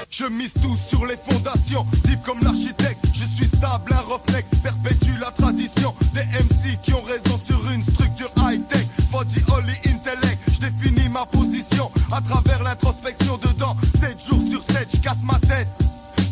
Je mise tout sur les fondations, deep comme l'architecte. Je suis stable, un roughneck, perpétue la tradition. Des MC qui ont raison sur une structure high-tech. Body only intellect, je définis ma position à travers l'introspection dedans. 7 jours sur 7, je casse ma tête.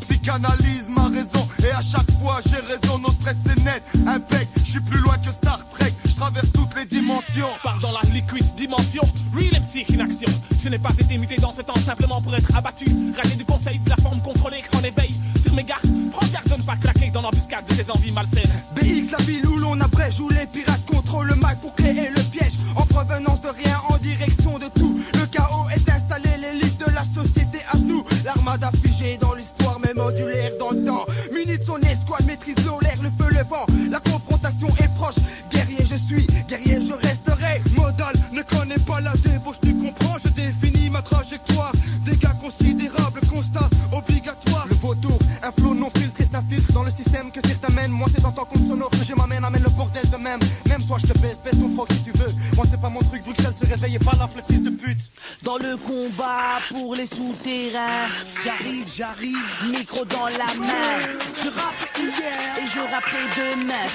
Psychanalyse ma raison et à chaque fois j'ai raison, nos stress c'est net. Impec, je suis plus loin que Star Trek, je traverse toutes les dimensions. Je pars dans la liquide dimension, real MC in action. Je n'ai pas été muté dans ce temps simplement pour être abattu. Raté du conseil de la forme contrôlée en éveil. Sur mes gardes, prends garde de ne pas claquer dans l'embuscade de tes envies malsaines. BX, la ville où l'on abrège, où les pirates contrôlent le mal pour créer le piège. En provenance de rien, en direction de tout. Le chaos est installé, l'élite de la société à nous. L'armada figée dans l'histoire, mais modulaire dans le temps. Muni de son escouade, maîtrise l'eau, l'air, le feu, le vent. La confrontation est proche. Guerrier je suis, guerrier je resterai. Modal ne connaît pas la débauche, tu comprends, je définis ma trajectoire. Dégâts considérables, constat obligatoire. Le vautour, un flot non filtré s'infiltre dans le système que certains mènent. Moi c'est en tant qu'on sonore que je m'amène, amène le bordel de même. Même toi je te baisse ton froc si tu veux. Moi c'est pas mon truc, Bruxelles se réveille et pas la le fils de pute. Dans le combat pour les souterrains, j'arrive, micro dans la main. Je rappe hier et je rapperai demain.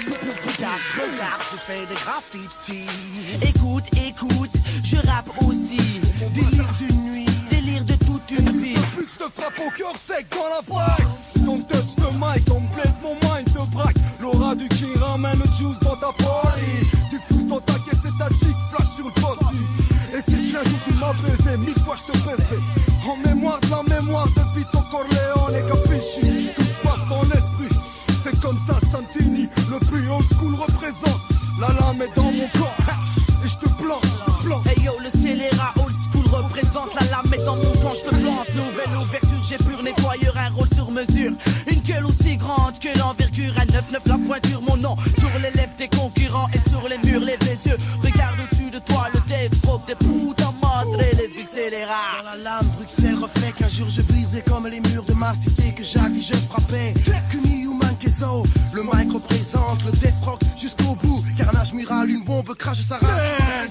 Regarde, je fais des graffitis. Écoute, je rappe aussi. Délire d'une nuit, délire de toute une vie. Plus que je te frappe au cœur sec dans la braque. Don't touch the mic, complète mon mind te braque. L'aura du qui ramène le juice dans ta party. Tu pousses dans ta caisse et ta chic flash sur le poste. Et si un jour tu m'as baisé, 1000 fois je te baiserai. En mémoire de la mémoire de Vito Corleone et Capisci. Tout se passe dans l'esprit, c'est comme ça Santini. Le plus old school représente. La lame est dans mon corps et je te plante. Hey yo, le scélérat old school représente. La lame est dans mon camp, je te plante. Nouvelle ouverture, j'ai pur nettoyeur, un rôle sur mesure. Une gueule aussi grande que l'envergure. Un 9-9 la pointure, mon nom sur les lèvres des concurrents et sur les murs, lève les yeux. Regarde au-dessus de toi le Dave Prop des puta madre, les vies scélérats. Dans la lame, Bruxelles reflet qu'un jour je brisais comme les murs de ma cité que jadis je frappais. Kuni Human Kezo, le mic représente le death rock jusqu'au bout. Carnage mural, une bombe crache sa rage.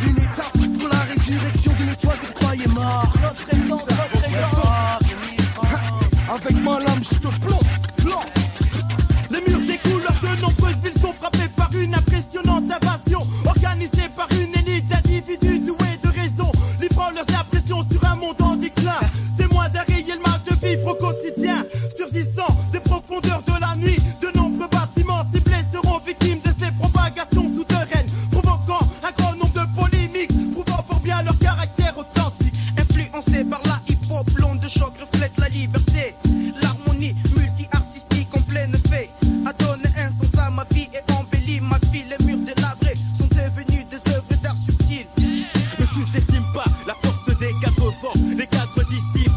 Une étape pour la résurrection d'une étoile que croyais mort. Représente. Avec ma lame, je te plante. Les murs des couleurs de nombreuses villes sont frappés par une impressionnante invasion, organisée par une élite d'individus doués de raison, livrant leurs impressions sur un monde en déclin, témoins d'un réel mal de vivre au quotidien, surgissant des profondeurs de la nuit. De nombreux bâtiments ciblés seront victimes de ces propagations souterraines, provoquant un grand nombre de polémiques, prouvant fort bien leur caractère authentique. Influencé par la hip-hop, l'onde de choc reflète la liberté. L'harmonie multi-artistique en plein effet a donné un sens à ma vie et embellit ma vie. Les murs délabrés sont devenus des œuvres d'art subtiles. Ne sous-estime pas la force des quatre forts, des quatre disciples,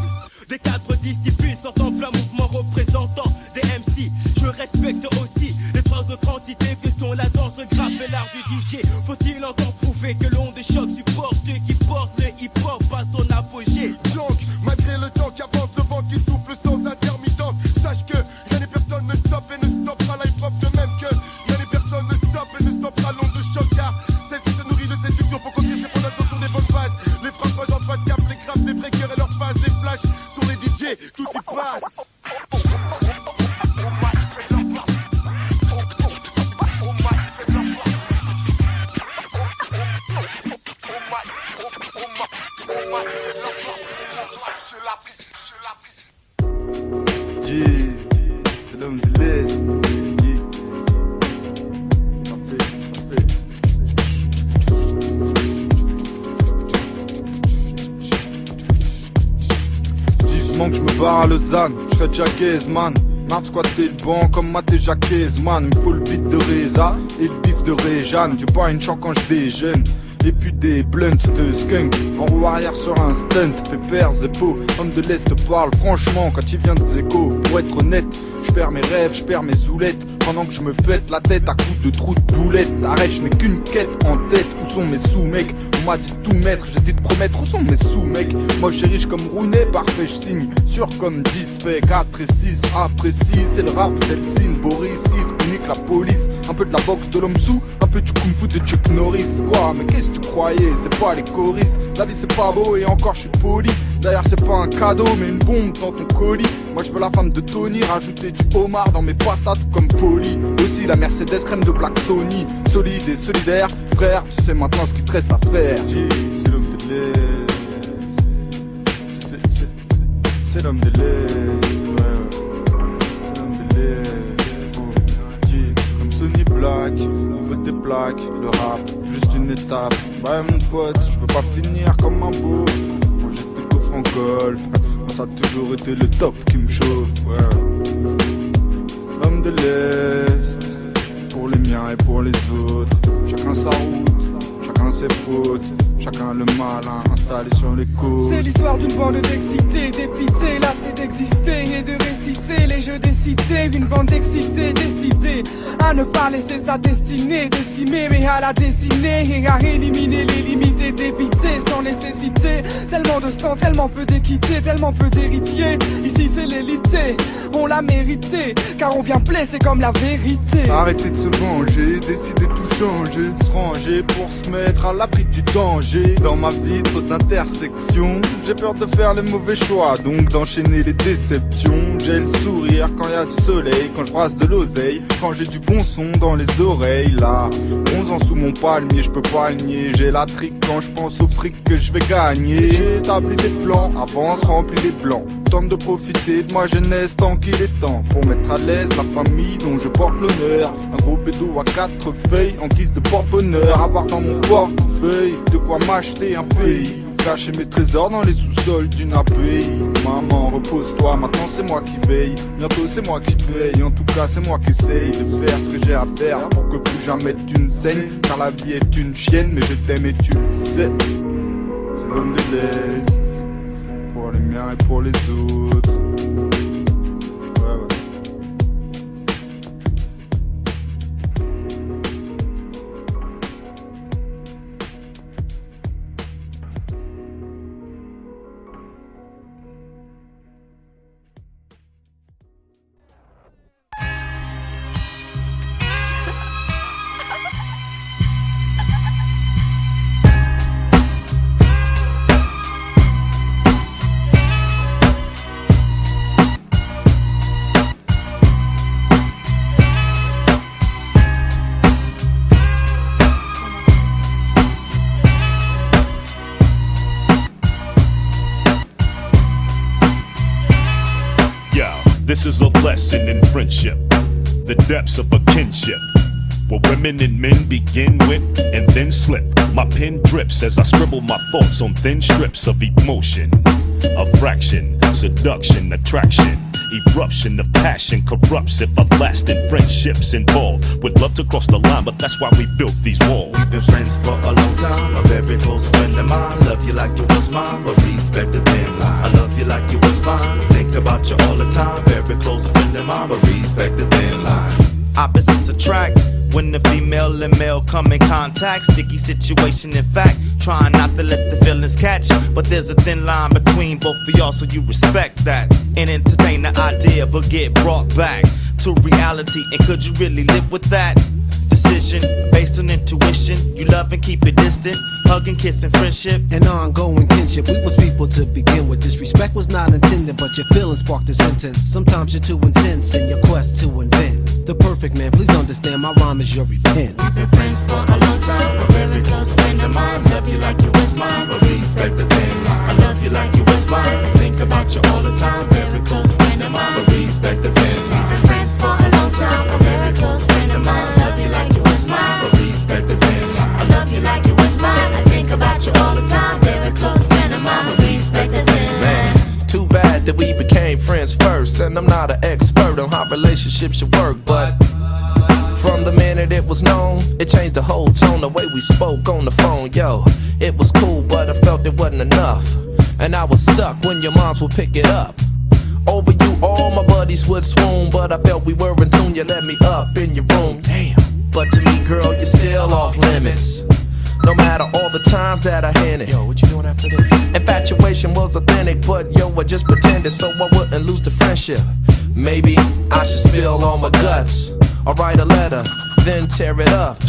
des quatre disciplines sortant en plein mouvement représentant des MC. Je respecte aussi les trois autres entités que sont la danse, le graphe et l'art du DJ. Faut-il encore prouver que l'onde de choc supporte ceux qui portent le hip-hop à son apogée? Donc, malgré le temps qui avance, le vent qui souffle sans intermittence, sache que rien ni personne ne stoppe et ne stoppera la hip-hop, de même que rien ni personne ne stoppe et ne stoppera l'onde de choc, car celle-ci se nourrit de séduction pour continuer ses fondations sur des bonnes bases. Les frappages en face cap, les grappes, les breakers et leurs phases, les flashs sur les DJ, tout y passe. C'est l'homme de l'Est. Vivement que je me barre à Lausanne, je serais déjà man. Marre squatter le banc comme Maté Jacques man. Il me faut le beat de Reza et le bif de Réjeanne. Du pain une chant quand je déjeune. Et puis des blunts de skunk en roue arrière sur un stunt. Pépère, Zeppo, homme de l'Est parle franchement quand il vient de Zeko. Pour être honnête, je je perds mes rêves, je perds mes zoulettes. Pendant que je me pète la tête à coups de trous de boulettes. Arrête, je n'ai qu'une quête en tête. Où sont mes sous-mecs? On m'a dit tout mettre, j'ai dit de promettre. Où sont mes sous-mecs? Moi j'ai riche comme Rounet, parfait, je signe. Sûr comme 10 fait 4 et 6 après 6. C'est le rap d'Elsin, Boris, Yves, unique la police. Un peu de la boxe de l'homme sous, un peu du kung fu de Chuck Norris. Quoi, mais qu'est-ce que tu croyais? C'est pas les choristes. La vie c'est pas beau et encore je suis poli. D'ailleurs c'est pas un cadeau mais une bombe dans ton colis. Moi je veux la femme de Tony, rajouter du homard dans mes pastas tout comme Poli. Aussi la Mercedes crème de Black Sony. Solide et solidaire, frère, tu sais maintenant ce qu'il te reste à faire. C'est l'homme de l'Est. C'est l'homme de l'Est, ouais. C'est l'homme de l'Est. Comme Sony Black, niveau des plaques, le rap, juste une étape. Ouais mon pote, je veux pas finir comme un beau. Moi j'étais coffre en golf. Ça a toujours été le top qui me chauffe, ouais. L'homme de l'Est, pour les miens et pour les autres. Chacun sa route, chacun ses fautes. Chacun le malin installé sur les côtes. C'est l'histoire d'une bande d'excités, d'épités, lassés d'exister et de réciter les jeux des cités. Une bande d'excités, décidée à ne pas laisser sa destinée décimer, mais à la dessiner et à éliminer les limites et débiter sans nécessité. Tellement de sang, tellement peu d'équité, tellement peu d'héritiers. Ici c'est l'élité, on l'a mérité, car on vient blesser comme la vérité. Arrêtez de se venger, décidez de tout changer, se ranger pour se mettre à l'abri du danger. Dans ma vie trop d'intersections, j'ai peur de faire les mauvais choix, donc d'enchaîner les déceptions. J'ai le sourire quand y a du soleil, quand je brasse de l'oseille, quand j'ai du bon son dans les oreilles. Là, 11 ans sous mon palmier, je peux pas le nier. J'ai la trique quand je pense au fric que je vais gagner. J'ai établi des plans, avance, remplis les blancs. Tente de profiter de ma jeunesse tant qu'il est temps, pour mettre à l'aise la famille dont je porte l'honneur. Un gros bédo à 4 feuilles en guise de porte-bonheur. Avoir dans mon portefeuille de quoi m'acheter un pays, cacher mes trésors dans les sous-sols d'une API. Maman repose-toi, maintenant c'est moi qui veille. Bientôt c'est moi qui paye, en tout cas c'est moi qui essaye de faire ce que j'ai à faire, pour que plus jamais tu ne saignes. Car la vie est une chienne, mais je t'aime et tu le sais. C'est l'homme de l'Est, pour les miens et pour les autres. This is a lesson in friendship, the depths of a kinship, where women and men begin with and then slip. My pen drips as I scribble my thoughts on thin strips of emotion, a fraction, seduction, attraction, eruption of passion corrupts if everlasting friendships involved. Would love to cross the line, but that's why we built these walls. We've been friends for a long time, a very close friend of mine. Love you like you was mine, but respect the thin line. I love you like you was mine, think about you all the time. Very close friend of mine, but respect the thin line. Opposites attract when the female and male come in contact. Sticky situation, in fact, trying not to let the feelings catch. But there's a thin line between both of y'all, so you respect that and entertain the idea, but get brought back to reality. And could you really live with that? Decision based on intuition. You love and keep it distant. Hug and kiss and friendship. An ongoing kinship. We was people to begin with. Disrespect was not intended, but your feelings sparked a sentence. Sometimes you're too intense in your quest to invent the perfect man. Please understand, my rhyme is your repent. We've been friends for a long time, a very close friend of mine. Love you like you was mine, but respect the thin line. I love you like you was mine, I think about you all the time. Very close friend of mine, but respect the thin line. We've been friends for a long time, a very close friend of mine. Love you like you was mine, but respect the thin line. I love you like you was mine, I think about you all the time. Very close friend of mine, but respect the thin line. Too bad that we became friends first, and I'm not an expert on how relationships should work, but from the minute it was known, it changed the whole tone, the way we spoke on the phone. Yo, it was cool, but I felt it wasn't enough, and I was stuck when your moms would pick it up. Over you All my buddies would swoon, but I felt we were in tune. You let me up in your room. Damn. But to me, girl, you're still off limits. No matter all the times that I hinted. Yo, what you doing after this? Infatuation was authentic, but yo, I just pretended so I wouldn't lose the friendship. Maybe I should spill all my guts, or write a letter, then tear it up.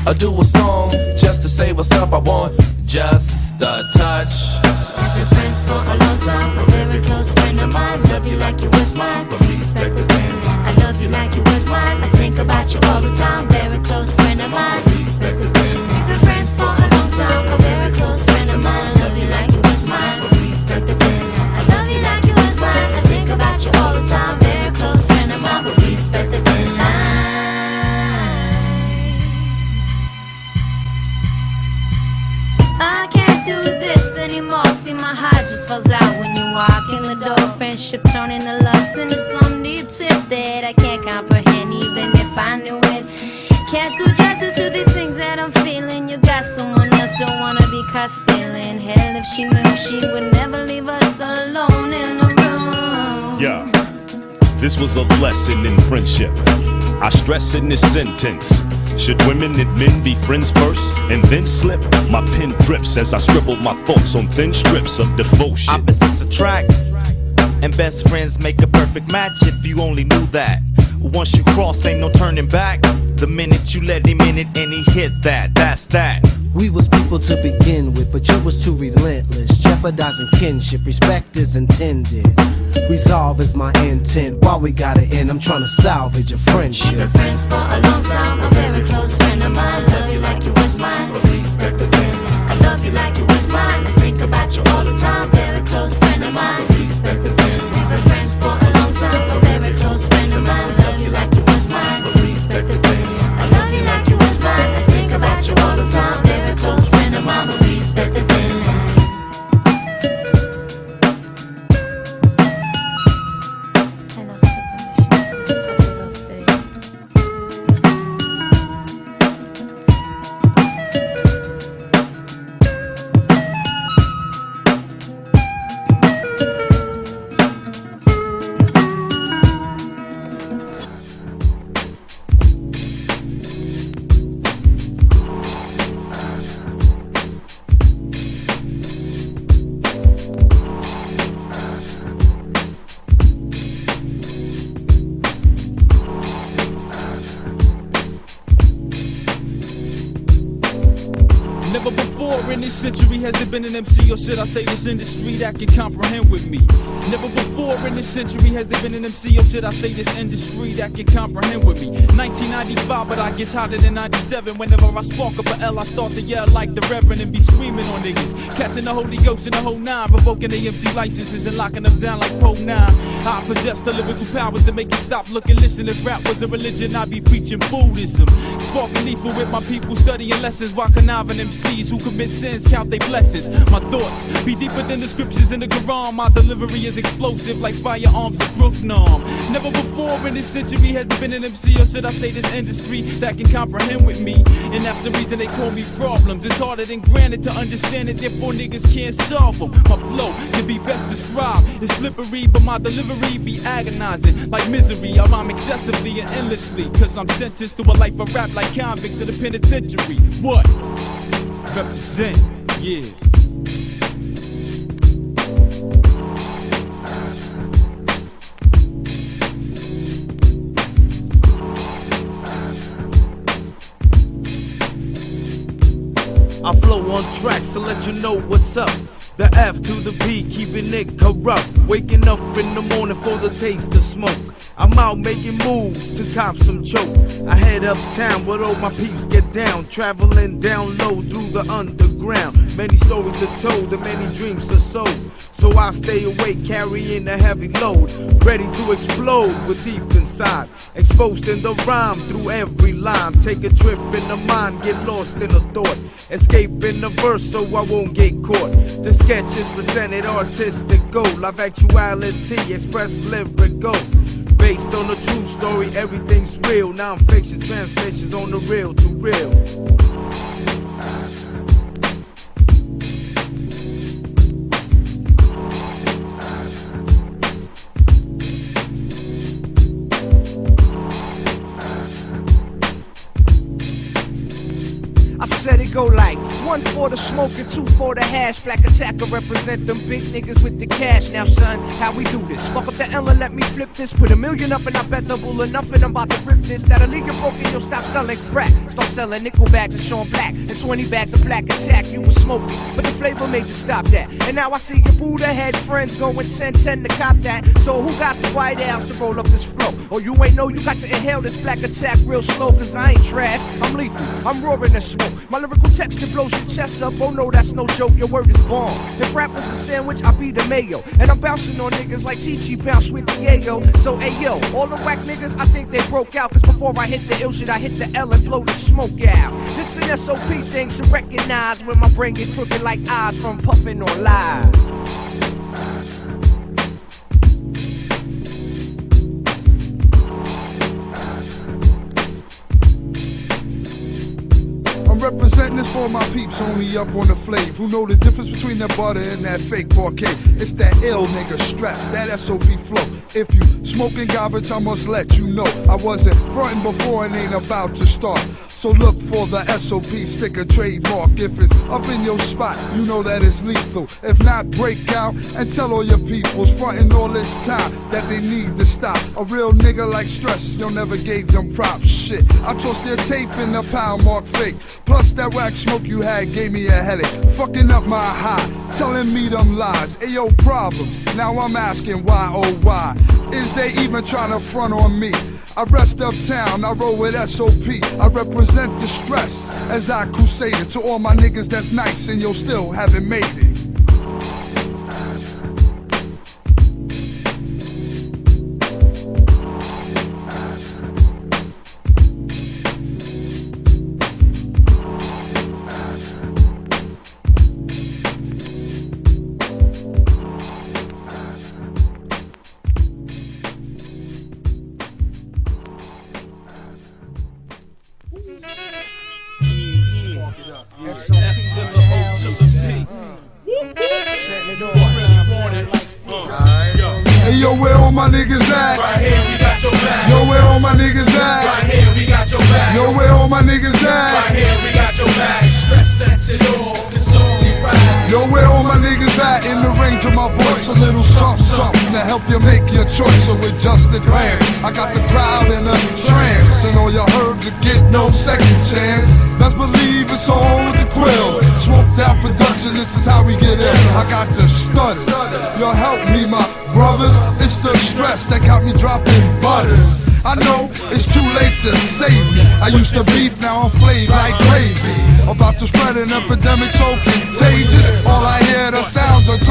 Or do a song just to say what's up. I want just a touch. We've been friends for a long time, a very close friend of mine. Love you like you was mine, but respect the thin line. I love you like you was mine. I think about you all the time. Very close friend of mine. Respect the thin line. We've been friends for a long time, a very close friend of mine. I love you like you was mine, but respect the thin line. I love you like you was mine. I think about you all the time. Very close friend of mine, but respect the thin line. I can't do this anymore. See, my heart just falls out when you walk in the door. Friendship turning to lust into some deep tip that I can't comprehend, even if I knew it. Can't do justice to these things that I'm feeling. You got someone else, don't wanna be caught stealing. Hell, if she knew, she would never leave us alone in the room. Yeah, this was a lesson in friendship. I stress in this sentence. Should women and men be friends first and then slip? My pen drips as I scribble my thoughts on thin strips of devotion. Opposites attract, and best friends make a perfect match if you only knew that. Once you cross, ain't no turning back. The minute you let him in it and he hit that, that's that. We was people to begin with, but you was too relentless, jeopardizing kinship. Respect is intended, resolve is my intent. While we gotta end, I'm trying to salvage a friendship. We've been friends for a long time, a very close friend of mine. Love you like you was mine, but respect the thin line. I love you like you was mine. I think about you all the time. Very close friend of mine, respect the thin line. We've been friends for a long time, a very close friend of mine. Love you like you was mine, but respect the thin line. I love you like you was mine. I think about you all the time. Very close friend of mine, but respect the thin line. Never before in this century has there been an MC, or should I say this industry, that can comprehend with me. Never before in this century has there been an MC, or should I say this industry, that can comprehend with me. 1995, but I get hotter than 97. Whenever I spark up a L, I start to yell like the Reverend and be screaming on niggas. Catching the Holy Ghost in the whole nine, revoking the MC licenses and locking them down like Poe 9. I possess the lyrical powers to make you stop, look, and listen. If rap was a religion, I'd be preaching Buddhism. Sparking lethal with my people, studying lessons while conniving MCs who commit sins count their blessings. My thoughts be deeper than the scriptures in the Quran. My delivery is explosive like firearms of Brooklyn. Never before in this century has there been an MC, or should I say this industry, that can comprehend with me. And that's the reason they call me problems. It's harder than granted to understand it, therefore niggas can't solve them. My flow can be best described. It's slippery, but my delivery be agonizing like misery. I rhyme excessively and endlessly, cause I'm sentenced to a life of rap like convicts in the penitentiary. What? Represent, yeah. I flow on tracks to let you know what's up. The F to the B, keeping it corrupt. Waking up in the morning for the taste of smoke. I'm out making moves to cop some choke. I head uptown where all my peeps get down. Traveling down low through the underground. Many stories are told and many dreams are sold. So I stay awake carrying a heavy load. Ready to explode with deep inside. Exposed in the rhyme through every line. Take a trip in the mind, get lost in a thought. Escape in the verse so I won't get caught. The sketch is presented artistic gold. Live actuality, express lyrical. Based on a true story, everything's real. Non-fiction translations on the real to real. go like 1 for the smoke and 2 for the hash. Black attacker represent them big niggas with the cash. Now son, how we do this? Fuck up the L and let me flip this. Put $1 million up and I bet double enough and I'm about to rip this. That'll leave you broken, you'll stop selling crack. Start selling nickel bags of Sean Black and 20 bags of Black Attack. You was smoking, but the flavor made you stop that. And now I see your Buddha head friends going 10-10 to cop that. So who got the White House to roll up this flow? Oh, you ain't know you got to inhale this Black Attack real slow, cause I ain't trash, I'm lethal, I'm roaring the smoke. My lyrical texture blows your chest up, oh no, that's no joke, your word is bomb. If rap was a sandwich, I be the mayo. And I'm bouncing on niggas like Chi-Chi bounce with Diego. So, hey yo, all the whack niggas, I think they broke out. Cause before I hit the ill shit, I hit the L and blow the smoke out. This an SOP thing, so recognize when my brain get crooked like eyes from puffing on live. Representing this for my peeps only up on the flave, who know the difference between that butter and that fake parquet. It's that ill nigga stress, that SOP flow. If you smoking garbage, I must let you know I wasn't frontin' before and ain't about to start. So look for the SOP sticker trademark. If it's up in your spot, you know that it's lethal. If not, break out and tell all your peoples frontin' all this time that they need to stop. A real nigga like Stress, you never gave them props. Shit, I tossed their tape in the pound mark fake. Plus that wax smoke you had gave me a headache. Fucking up my high, telling me them lies. Ayo, problems, now I'm asking why, oh why? Is they even trying to front on me? I rest uptown, I roll with SOP. I represent the stress as I crusade it to all my niggas that's nice and you still haven't made it. Hey yo, where all my niggas at? Right here, we got your back. Yo, where all my niggas at? Right here, we got your back. Yo, where all my niggas at? Right here, we got your back. Stress sets it off, it's only right. Yo, where all my niggas at? In the range of my voice, a little something to help you make your choice. So with just a glance, I got the crowd in a trance, and all your herbs will get no second chance. Best believe it's on with the quills. Smoked out production, this is how we get in. I got the stutters. Yo, help me, my brothers. It's the stress that got me dropping butters. I know it's too late to save me. I used to beef, now I'm flayed like gravy. About to spread an epidemic so contagious. All I hear the sounds of